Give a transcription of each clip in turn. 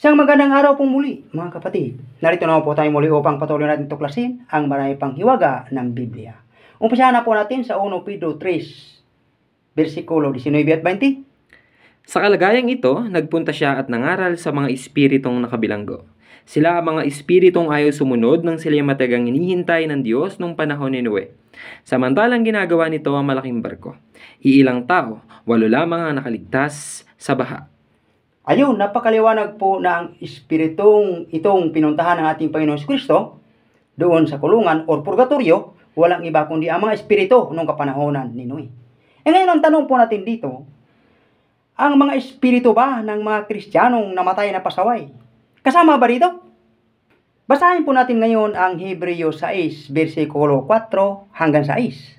Isang magandang araw pong muli, mga kapatid. Narito naman po tayo muli upang patuloy natin tuklasin ang marami pang hiwaga ng Biblia. Umpisahan na po natin sa 1 Pedro 3, versikulo 19 at 20. Sa kalagayang ito, nagpunta siya at nangaral sa mga espiritong nakabilanggo. Sila ang mga espiritong ayaw sumunod nang sila matagang hinihintay ng Diyos nung panahon ni Noe. Samantalang ginagawa nito ang malaking barko. Iilang tao, 8 lamang ang nakaligtas sa baha. Ayun, napakaliwanag po na ang espiritong itong pinuntahan ng ating Panginoon Kristo doon sa kulungan o purgatorio, walang iba kundi ang mga espiritu noong kapanahonan ni Noe. Ngayon ang tanong po natin dito, ang mga espiritu ba ng mga Kristiyanong namatay na pasaway? Kasama ba dito? Basahin po natin ngayon ang Hebreo 6, versikulo 4 hanggang 6.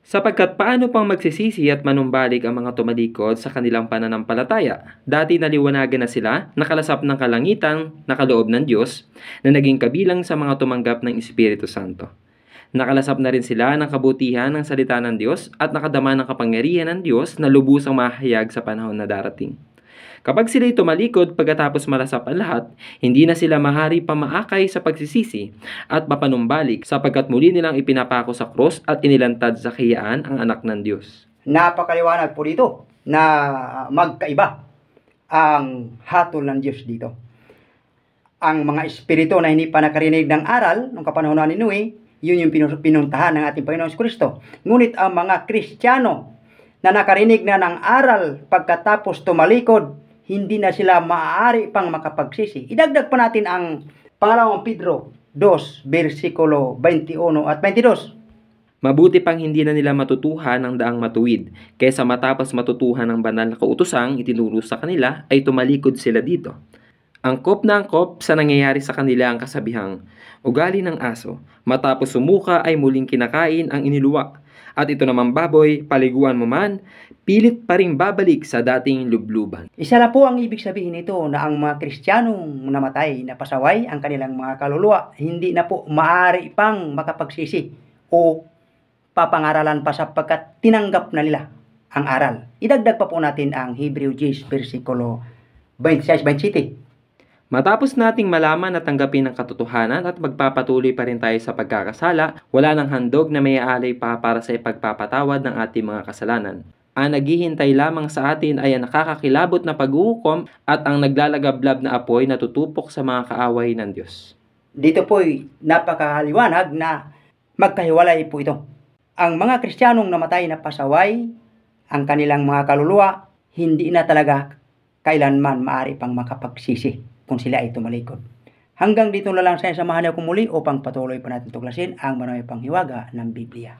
Sapagkat paano pang magsisisi at manumbalik ang mga tumalikod sa kanilang pananampalataya? Dati naliwanagan na sila, nakalasap ng kalangitan, nakaloob ng Diyos, na naging kabilang sa mga tumanggap ng Espiritu Santo. Nakalasap na rin sila ng kabutihan ng salita ng Diyos at nakadama ng kapangyarihan ng Diyos na lubusang mahayag sa panahon na darating. Kapag sila'y tumalikod pagkatapos malasap ang lahat, hindi na sila mahari pa maakay sa pagsisisi at mapanumbalik sapagkat muli nilang ipinapako sa krus at inilantad sa kahiyaan ang anak ng Diyos. Napakaliwanag po dito na magkaiba ang hatol ng Diyos dito. Ang mga espiritu na hindi pa nakarinig ng aral ng kapanahonan ni Noe, yun yung pinuntahan ng ating Panginoon Kristo. Ngunit ang mga Kristiyano na nakarinig na ng aral pagkatapos tumalikod, hindi na sila maaari pang makapagsisi. Idagdag pa natin ang pangalawang Pedro 2, versikulo 21 at 22. Mabuti pang hindi na nila matutuhan ang daang matuwid, kaysa matapos matutuhan ng banal na kautusang itinuro sa kanila ay tumalikod sila dito. Angkop na angkop sa nangyayari sa kanila ang kasabihang, ugali ng aso, matapos sumuka ay muling kinakain ang iniluwa. At ito naman baboy, paliguan mo man, pilit pa rin babalik sa dating lubluban. Isa na po ang ibig sabihin nito na ang mga Kristiyanong namatay na pasaway ang kanilang mga kaluluwa, hindi na po maaari pang makapagsisi o papangaralan pa sapagkat tinanggap na nila ang aral. Idagdag pa po natin ang Hebreo 10, versikulo 26-27. Matapos nating malaman at tanggapin ang katotohanan at magpapatuloy pa rin tayo sa pagkakasala, wala nang handog na may aalay pa para sa ipagpapatawad ng ating mga kasalanan. Ang naghihintay lamang sa atin ay ang nakakakilabot na paghuhukom at ang naglalagablab na apoy na tutupok sa mga kaaway ng Diyos. Dito po'y napakaliwanag na magkahiwalay po ito. Ang mga Kristiyanong namatay na pasaway, ang kanilang mga kaluluwa, hindi na talaga kailanman maaari pang makapagsisi kung sila ay tumalikod. Hanggang dito na lang sa samahan niyo ko muli upang patuloy pa natin tuklasin ang marami pang hiwaga ng Biblia.